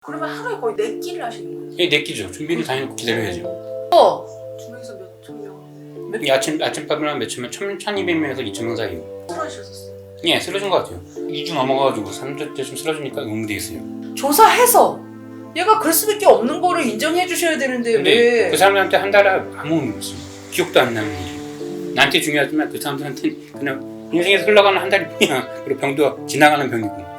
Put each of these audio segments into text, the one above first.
그러면 하루에 거의 4끼를 하시는 거예요? 예, 4끼죠. 준비를 다 해놓고 기다려야죠. 두 명이서 몇천 명? 이 아침밥을 한 며칠면 1200명에서 2000명 사이요. 쓰러지셨었어요? 예, 쓰러진 것 같아요. 2주 넘어가가지고 3주째쯤 쓰러지니까 의무돼 있어요. 조사해서 얘가 그럴 수밖에 없는 거를 인정해 주셔야 되는데 근데 왜? 그 사람들한테 한 달에 아무 의미 없어요. 기억도 안 나는 일이. 나한테 중요하지만 그 사람들한테는 그냥 인생에서 흘러가는 한 달이 뿐이야. 그리고 병도 지나가는 병이고.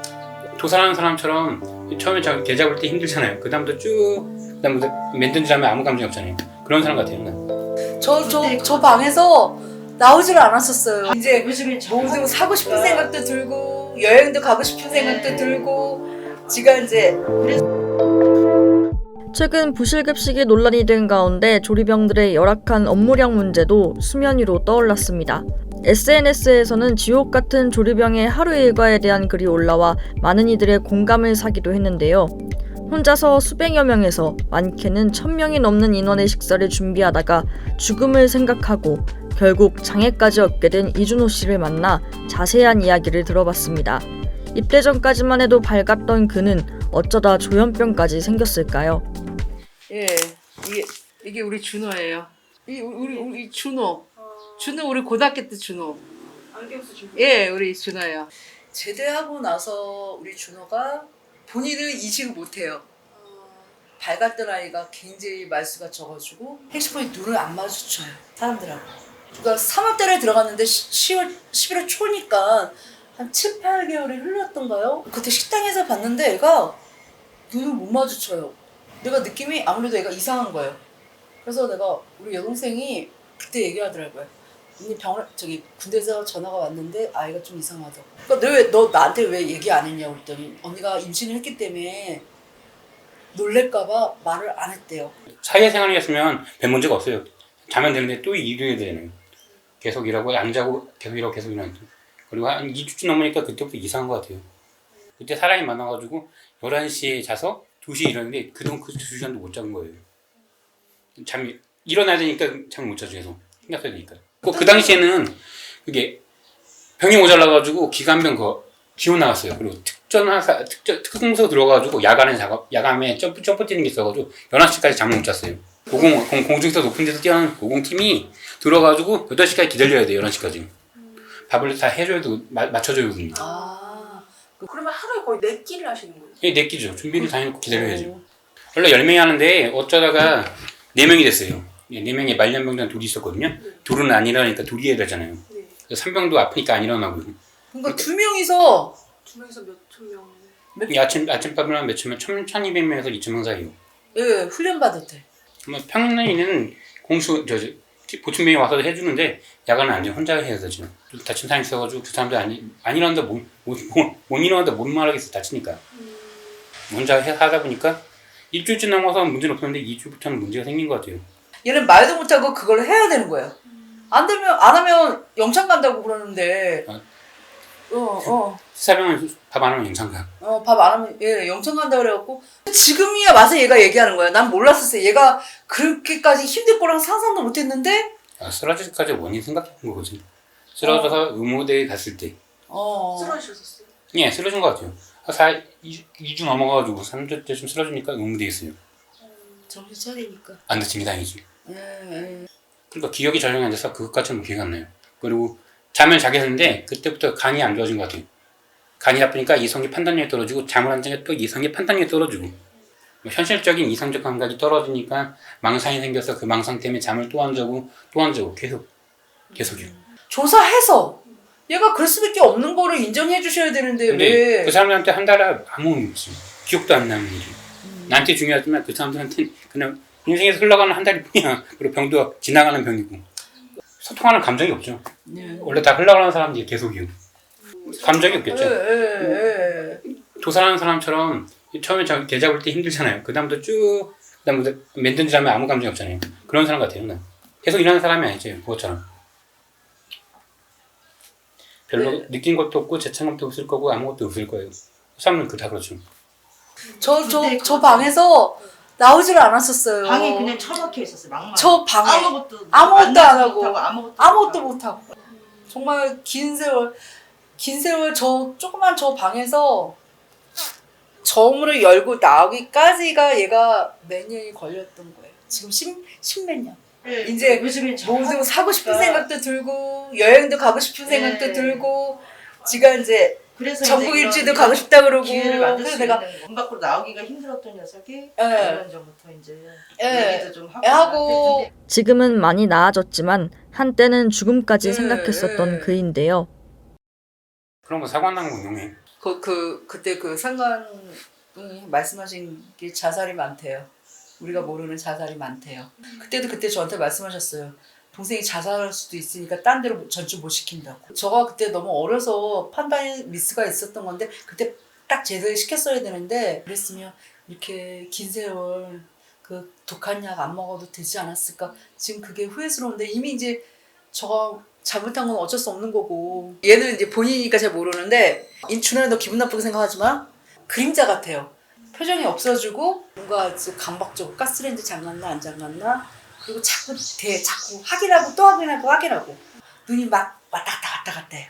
도살하는 사람처럼 처음에 개 잡을 때 힘들잖아요. 그 다음부터 쭉 그다음부터 맨든지 하면 아무 감정이 없잖아요. 그런 사람 같아요. 난. 저 방에서 나오질 않았었어요. 이제 요즘에 모두 사고 싶은 생각도 들고 여행도 가고 싶은 생각도 들고 지가 이제 최근 부실급식이 논란이 된 가운데 조리병들의 열악한 업무량 문제도 수면 위로 떠올랐습니다. SNS에서는 지옥 같은 조리병의 하루 일과에 대한 글이 올라와 많은 이들의 공감을 사기도 했는데요. 혼자서 수백여 명에서 많게는 1000명이 넘는 인원의 식사를 준비하다가 죽음을 생각하고 결국 장애까지 얻게 된 이준호 씨를 만나 자세한 이야기를 들어봤습니다. 입대 전까지만 해도 밝았던 그는 어쩌다 조현병까지 생겼을까요? 예, 이게 우리 준호예요. 우리 준호. 준호 우리 고등학교 때 준호. 안경 쓰시고 예, 우리 준호예요. 제대하고 나서 우리 준호가 본인을 인식을 못해요. 밝았던 아이가 굉장히 말수가 적어지고 헬스포에 눈을 안 마주쳐요. 사람들하고. 그러니까 3학대를 들어갔는데 11월 초니까 한 7, 8개월이 흘렀던가요? 그때 식당에서 봤는데 애가 눈을 못 마주쳐요. 내가 느낌이 아무래도 애가 이상한 거예요. 그래서 내가 우리 여동생이 그때 얘기하더라고요. 언니 군대에서 전화가 왔는데 아이가 좀 이상하다고. 그러니까 너 나한테 왜 얘기 안 했냐고 그랬더니 언니가 임신을 했기 때문에 놀랄까봐 말을 안 했대요. 사회생활을 했으면 별 문제가 없어요. 자면 되는데 또 일해야 되잖아요. 계속 일하고 안 자고 계속 일하고 계속 일하니까. 그리고 한 2주쯤 넘으니까 그때부터 이상한 것 같아요. 그때 사람이 많아가지고 11시에 자서 2시에 일하는데 그동안 그 2시간도 못 잡은 거예요. 잠이 일어나야 되니까 잠을 못 자죠. 계속 생각해야 되니까. 그 당시에는 그게 병이 모자라가지고 기관병 지원 나왔어요. 그리고 특공소 들어가가지고 야간에 점프 뛰는 게 있어가지고 11시까지 잠을 못 잤어요. 공중에서 높은 데서 뛰어난 고공팀이 들어가가지고 8시까지 기다려야 돼요. 11시까지. 밥을 다 해줘야 되고 맞춰줘야 됩니다. 그러면 하루에 거의 4끼를 하시는 거예요? 예, 4끼죠. 준비를 다 해놓고 기다려야죠. 원래 10명이 하는데 어쩌다가 4명이 됐어요. 4명에 말년병장 둘이 있었거든요. 둘은 안 일어나니까 둘이 해야 되잖아요. 네. 3병도 아프니까 안 일어나고. 그러니까 두 명이서 몇천 명? 이 아침밥을 한 며칠면 1200명에서 2000명 사이요. 예, 훈련 받을 때. 평일에는 보충병이 와서 해주는데 야간은 안 돼요. 혼자 해야 되죠. 다친 사람이 있어가지고 그 사람들 안 일어난다 못 일어난다 못 말하겠어. 다치니까. 혼자 하다 보니까 일주일째 넘어서 문제는 없었는데 2주부터는 문제가 생긴 것 같아요. 얘는 말도 못하고 그걸 해야 되는 거예요. 안 하면 영창 간다고 그러는데. 사병은 밥 안 하면 영창가. 밥 안 하면 영창 간다 그래갖고 지금이야 와서 얘가 얘기하는 거야. 난 몰랐었어요. 얘가 그렇게까지 힘들 거랑 상상도 못했는데. 쓰러질까지 원인 생각해본 거지. 쓰러져서 의무대에 갔을 때. 쓰러지셨었어요? 예, 쓰러진 것 같아요. 2주 넘어가가지고 3주째쯤 쓰러지니까 의무대에 있어요. 정신 차리니까. 안 다친 게 다행이지. 예. 그러니까 기억이 전혀 안 돼서 그것까지는 기억이 안 나요. 그리고 잠을 자게 했는데 그때부터 간이 안 좋아진 것 같아요. 간이 나쁘니까 이성의 판단력이 떨어지고 잠을 안 자니까 또 이성의 판단력이 떨어지고 현실적인 이성적 감각이 떨어지니까 망상이 생겨서 그 망상 때문에 잠을 또 안 자고 계속이요. 조사해서 얘가 그럴 수밖에 없는 거를 인정해 주셔야 되는데 근데 왜? 그 사람들한테 한 달에 아무 의미 없어요. 기억도 안 나는 일이. 나한테 중요하지만 그 사람들한테는 그냥 인생에서 흘러가는 한 달이 뿐이야. 그리고 병도 지나가는 병이고 소통하는 감정이 없죠. 원래 다 흘러가는 사람들이 계속이요. 감정이 없겠죠. 도살하는 사람처럼 처음에 개 잡을 때 힘들잖아요. 그 다음부터 맨든지 하면 아무 감정이 없잖아요. 그런 사람 같아요. 난. 계속 일하는 사람이 아니죠. 그것처럼. 별로 느낀 것도 없고 재창감도 없을 거고 아무것도 없을 거예요. 사람은 다 그렇죠. 저 방에서 나오질 않았었어요. 방에 그냥 처박혀 있었어요. 막말. 저 방에 아무것도 안 하고 아무것도 못 하고 정말 긴 세월 저 조그만 저 방에서 저물을 열고 나오기까지가 얘가 몇 년이 걸렸던 거예요. 지금 십몇 년. 이제 요즘엔 뭐든 사고 싶은 생각도 들고 여행도 가고 싶은 생각도 들고 지가 이제 그래서 전국 이제 일지도 이런 가고 싶다 그러고 기회를 만들 그래서 수 내가 있는 문 밖으로 나오기가 힘들었던 녀석이 예. 1년 전부터 이제 얘기도 좀 하고 지금은 많이 나아졌지만 한때는 죽음까지 네, 생각했었던 네. 그인데요. 그런 거 사관당국 이용해. 그때 그 상관이 말씀하신 게 자살이 많대요. 우리가 모르는 자살이 많대요. 그때 저한테 말씀하셨어요. 동생이 자살할 수도 있으니까 딴 데로 전주 못 시킨다고. 저가 그때 너무 어려서 판단 미스가 있었던 건데 그때 딱 제대로 시켰어야 되는데 그랬으면 이렇게 긴 세월 그 독한 약 안 먹어도 되지 않았을까. 지금 그게 후회스러운데 이미 이제 저가 잘못한 건 어쩔 수 없는 거고 얘는 이제 본인이니까 잘 모르는데 준호야 너 기분 나쁘게 생각하지 마. 그림자 같아요. 표정이 없어지고 뭔가 강박적으로 가스레인지 잠갔나 안 잠갔나 그리고 자꾸 확인하고 또 확인하고 눈이 막 왔다 갔다 해요.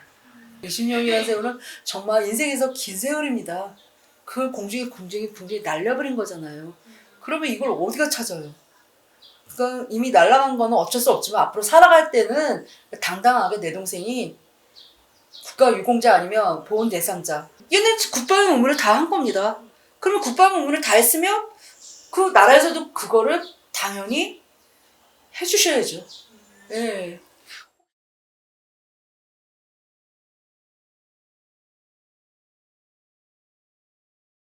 20년이라는 세월은 정말 인생에서 긴 세월입니다. 그걸 공중에 날려버린 거잖아요. 그러면 이걸 어디가 찾아요? 그러니까 이미 날아간 거는 어쩔 수 없지만 앞으로 살아갈 때는 당당하게 내 동생이 국가유공자 아니면 보훈 대상자 얘는 국방의 의무를 다 한 겁니다. 그러면 국방의 의무를 다 했으면 그 나라에서도 그거를 당연히 해주셔야죠. 예.